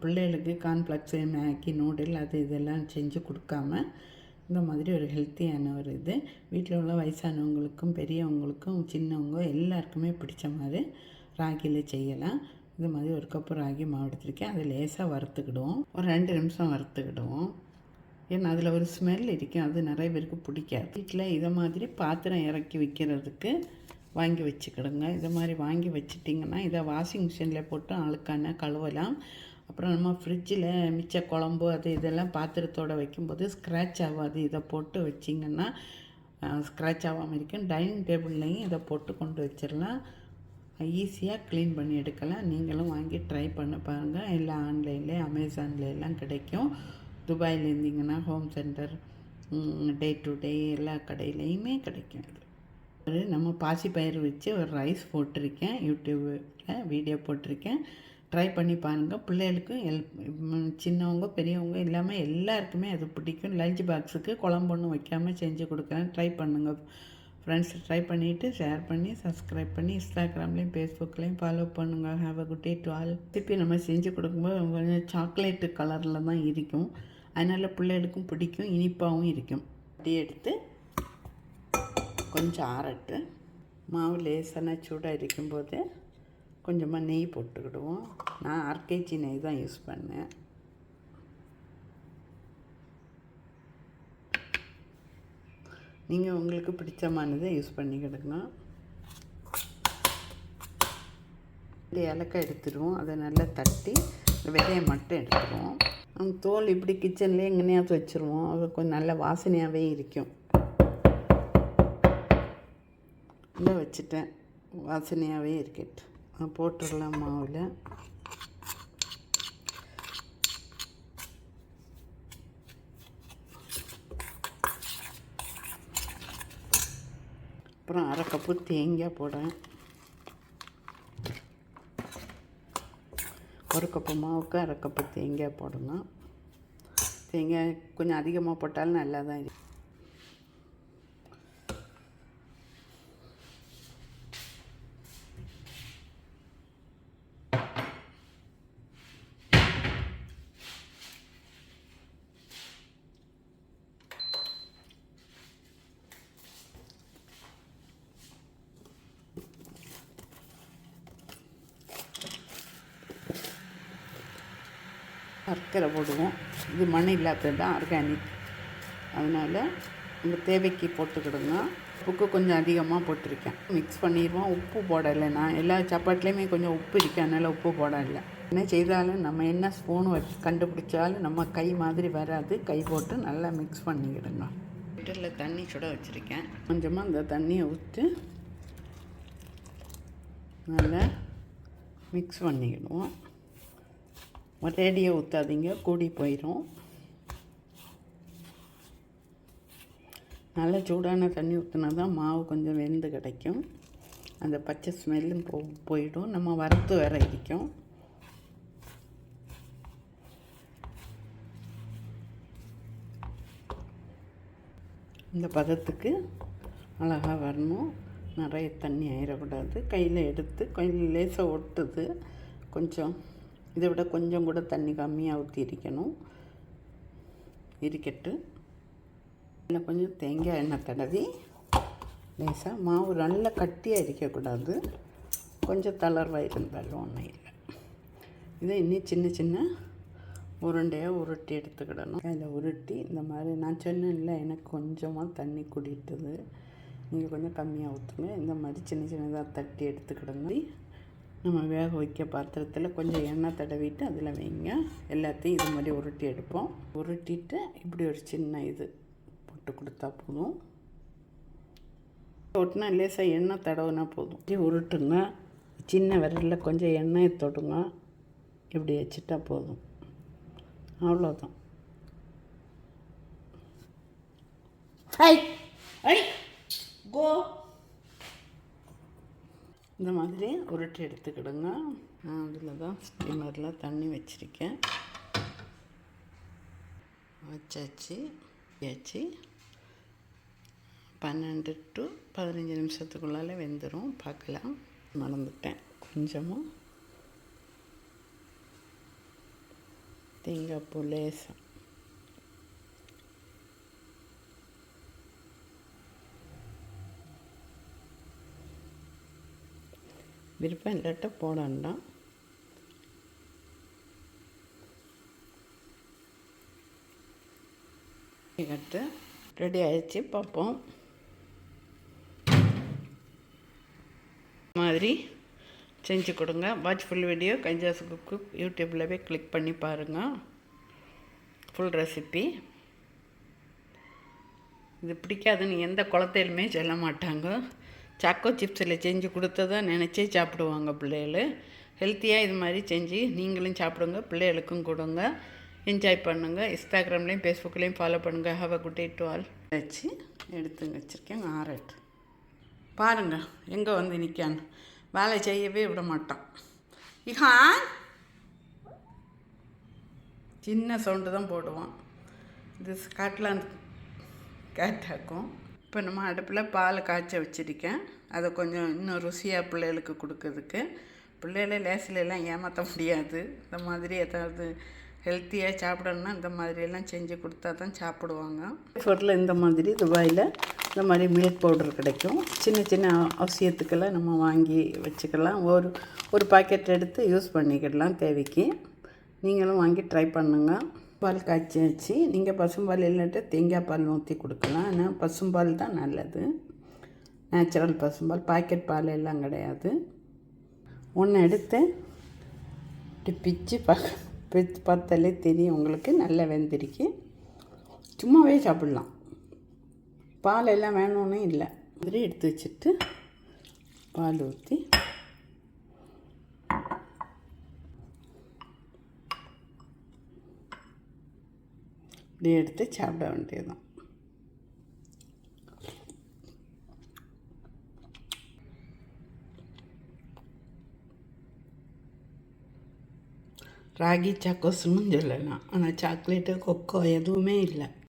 பிள்ளைகளுக்கு cornflakes, Maggi, noodle அது இதெல்லாம் செஞ்சு கொடுக்காம இந்த மாதிரி ஒரு ஹெல்த்தியான ஒரு இது வீட்டில் உள்ள வயசானவங்களுக்கும் பெரியவங்களுக்கும் சின்னவங்க எல்லாருக்குமே பிடிச்ச மாதிரி ராகியில் செய்யலாம். இது மாதிரி ஒரு கப்பு ராகி மாவு எடுத்துருக்கேன். அதை லேசாக வறுத்துக்கிடுவோம். ஒரு 2 நிமிஷம் வறுத்துக்கிடுவோம். ஏன்னா அதில் ஒரு ஸ்மெல் இருக்கும், அது நிறைய பேருக்கு பிடிக்காது. வீட்டில் இதை மாதிரி பாத்திரம் இறக்கி வைக்கிறதுக்கு வாங்கி வச்சுக்கிடுங்க. இதை மாதிரி வாங்கி வச்சிட்டிங்கன்னா இதை வாஷிங் மிஷினில் போட்டு அழுக்கான கழுவலாம். அப்புறம் நம்ம ஃப்ரிட்ஜில் மிச்ச குழம்பு அது இதெல்லாம் பாத்திரத்தோடு வைக்கும்போது ஸ்க்ராட்ச் ஆகாது. இதை போட்டு வச்சிங்கன்னா ஸ்க்ராட்ச் ஆகாமல் இருக்கும். டைனிங் டேபிள்லையும் இதை போட்டு கொண்டு வச்சிடலாம். ஈஸியாக க்ளீன் பண்ணி எடுக்கலாம். நீங்களும் வாங்கி ட்ரை பண்ண பாருங்கள். எல்லாம் ஆன்லைனில் அமேசானில் எல்லாம் கிடைக்கும். துபாயில் இருந்தீங்கன்னா home centre, day to day எல்லா கடையிலையுமே கிடைக்கும். இது நம்ம பாசிப்பயிறு வச்சு ஒரு ரைஸ் போட்டிருக்கேன். யூடியூப்பில் வீடியோ போட்டிருக்கேன். ட்ரை பண்ணி பாருங்கள். பிள்ளைகளுக்கும் சின்னவங்க பெரியவங்க இல்லாமல் எல்லாருக்குமே அது பிடிக்கும். லஞ்ச் பாக்ஸுக்கு குழம்பு ஒன்றும் வைக்காமல் செஞ்சு கொடுக்குறேன். ட்ரை பண்ணுங்கள் ஃப்ரெண்ட்ஸ். ட்ரை பண்ணிவிட்டு ஷேர் பண்ணி சப்ஸ்கிரைப் பண்ணி இன்ஸ்டாகிராம்லேயும் ஃபேஸ்புக்லேயும் ஃபாலோ பண்ணுங்கள். Have a good day to all. திருப்பி நம்ம செஞ்சு கொடுக்கும்போது கொஞ்சம் சாக்லேட்டு கலரில் தான் இருக்கும். அதனால் பிள்ளைகளுக்கும் பிடிக்கும், இனிப்பாகவும் இருக்கும். அப்படியே எடுத்து கொஞ்சம் ஆறட்டு மாவு லேசான சூடாக இருக்கும்போது கொஞ்சமாக நெய் போட்டுக்கிடுவோம். நான் RKG நெய் தான் யூஸ் பண்ணேன். நீங்கள் உங்களுக்கு பிடிச்சமானதை யூஸ் பண்ணிக்கிடுங்க. இந்த ஏலக்காய் எடுத்துடுவோம். அதை நல்லா தட்டி விதையை மட்டும் எடுத்துடுவோம். தோல் இப்படி கிச்சன்லேயே எங்கேயாவது வச்சுருவோம். அது கொஞ்சம் நல்ல வாசனையாகவே இருக்கும். இல்லை வச்சுட்டேன், வாசனையாகவே இருக்கட்டு. போட்டுடலாம் மாவில். அப்புறம் 1/2 கப்பு தேங்காய் போடுறேன். 1 கப்பு மாவுக்கு 1/2 கப்பு தேங்காய் போடணும். தேங்காய் கொஞ்சம் அதிகமாக போட்டாலும் நல்லா தான் இருக்கும். சர்க்கரை போடுவோம். இது மண் இல்லாதது தான், ஆர்கானிக். அதனால் நம்ம தேவைக்கு போட்டுக்கிடுங்க. உப்பு கொஞ்சம் அதிகமாக போட்டிருக்கேன். மிக்ஸ் பண்ணிடுவோம். உப்பு போடலை. நான் எல்லா சப்பாட்டிலையுமே கொஞ்சம் உப்பு இருக்கு, அதனால் உப்பு போடலை. என்ன செய்தாலும் நம்ம என்ன ஸ்பூன் வச்சு கண்டுபிடிச்சாலும் நம்ம கை மாதிரி வராது. கை போட்டு நல்லா மிக்ஸ் பண்ணிக்கிடுங்க. வீட்டில் தண்ணி சுட வச்சுருக்கேன். கொஞ்சமாக அந்த தண்ணியை ஊற்றி நல்லா மிக்ஸ் பண்ணிக்கிடுவோம். ஒரேடியாக ஊற்றாதீங்க, கூடி போயிடும். நல்லா சூடான தண்ணி ஊற்றினா தான் மாவு கொஞ்சம் வெந்து கிடைக்கும். அந்த பச்சை ஸ்மெல்லும் போயிடும். நம்ம வறுத்து வேற இருக்கும். இந்த பதத்துக்கு அழகாக வரணும். நிறைய தண்ணி ஆயிடக்கூடாது. கையில் எடுத்து கையில் லேசாக ஒட்டுது. கொஞ்சம் இதை விட கொஞ்சம் கூட தண்ணி கம்மியாக ஊற்றி இருக்கட்டு. இன்னும் கொஞ்சம் தேங்காய் எண்ணெய் தடவி லேசாக மாவு நல்லா கட்டியாக இருக்கக்கூடாது. கொஞ்சம் தளர்வாக இருந்தாலும் ஒன்றும் இல்லை. இதை இன்னும் சின்ன சின்ன உருண்டையாக உருட்டி எடுத்துக்கிடணும். அதில் உருட்டி இந்த மாதிரி நான் சொன்னேன்ல, எனக்கு கொஞ்சமாக தண்ணி குடிட்டுது. நீங்கள் கொஞ்சம் கம்மியாக ஊற்றுங்க. இந்த மாதிரி சின்ன சின்னதாக தட்டி எடுத்துக்கிடுங்க. நம்ம வேக வைக்க பாத்திரத்தில் கொஞ்சம் எண்ணெய் தடவிட்டு அதில் வைங்க. எல்லாத்தையும் இது மாதிரி உருட்டி எடுப்போம். உருட்டிட்டு இப்படி ஒரு சின்ன இது போட்டு கொடுத்தா போதும். ஒட்டினா லேசாக எண்ணெய் தடவுனா போதும். உருட்டுங்க. சின்ன விரலில் கொஞ்சம் எண்ணெயை தொடுங்க. இப்படி வச்சுட்டா போதும். அவ்வளோதான். கோ இந்த மாதிரி உருட்டி எடுத்துக்கிடுங்க. அதில் தான் ஸ்டீமரில் தண்ணி வச்சுருக்கேன். வச்சாச்சு. 12 to 15 நிமிஷத்துக்குள்ளால வெந்துடும். பார்க்கலாம். மறந்துட்டேன் கொஞ்சமாக தேங்காய் பூ லேசாக. விருப்பம் இல்லாட்ட போட வேண்டாம். கட்டு ரெடி ஆகிடுச்சு. பார்ப்போம். மாதிரி செஞ்சு கொடுங்க. வாட்ச் ஃபுல் வீடியோ கஞ்சாஸ் குக்கு யூடியூப்பில் போய் கிளிக் பண்ணி பாருங்கள். Full recipe. இது பிடிக்காதுன்னு எந்த குழந்தையிலுமே சொல்ல மாட்டாங்க. சாக்கோ சிப்ஸில் செஞ்சு கொடுத்ததா நினச்சே சாப்பிடுவாங்க பிள்ளைகள். ஹெல்த்தியாக இது மாதிரி செஞ்சு நீங்களும் சாப்பிடுங்க, பிள்ளைகளுக்கும் கொடுங்க. என்ஜாய் பண்ணுங்கள். இன்ஸ்டாகிராம்லேயும் ஃபேஸ்புக்லேயும் ஃபாலோ பண்ணுங்கள். Have a good day to all. வச்சு எடுத்து வச்சுருக்கேன். ஆரட் பாருங்கள் எங்கே வந்து நிற்கான்னு. வேலை செய்யவே விட மாட்டான். இஹான் சின்ன சவுண்டு தான் போடுவான். இது ஸ்காட்லாந்து கேட்டாக்கும். இப்போ நம்ம அடுப்பில் பால் காய்ச்ச வச்சுருக்கேன். அதை கொஞ்சம் இன்னும் ருசியாக பிள்ளைகளுக்கு கொடுக்கறதுக்கு. பிள்ளைகளை லேசிலெல்லாம் ஏமாற்ற முடியாது. இந்த மாதிரி ஏதாவது ஹெல்த்தியாக சாப்பிடணுன்னா இந்த மாதிரியெல்லாம் செஞ்சு கொடுத்தா தான் சாப்பிடுவாங்க. ஃபுட்டில் இந்த மாதிரி துபாயில் இந்த மாதிரி மில்க் பவுடர் கிடைக்கும். சின்ன சின்ன அவசியத்துக்கெல்லாம் நம்ம வாங்கி வச்சுக்கலாம். ஒரு பாக்கெட் எடுத்து யூஸ் பண்ணிக்கிடலாம் தேவைக்கு. நீங்களும் வாங்கி ட்ரை பண்ணுங்கள். பால் காய்ச்சி வச்சு நீங்கள் பசும்பால் இல்லாட்ட தேங்காய் பால் ஊற்றி கொடுக்கலாம். ஆனால் பசும்பால் தான் நல்லது. நேச்சுரல் பசும்பால். பாக்கெட் பால் எல்லாம் கிடையாது. ஒன்று எடுத்து பிச்சு பார்த்தாலே தெரியும் உங்களுக்கு நல்லா வெந்திருக்கு. சும்மாவே சாப்பிட்லாம். பால் எல்லாம் வேணும்னு இல்லை. மாதிரி எடுத்து வச்சுட்டு பால் ஊற்றி இப்படி எடுத்து சாப்பிட வேண்டியதுதான். ராகி சாக்கோஸ்ன்னு சொல்லலாம். ஆனால் சாக்லேட்டு கொக்கோ எதுவுமே இல்லை.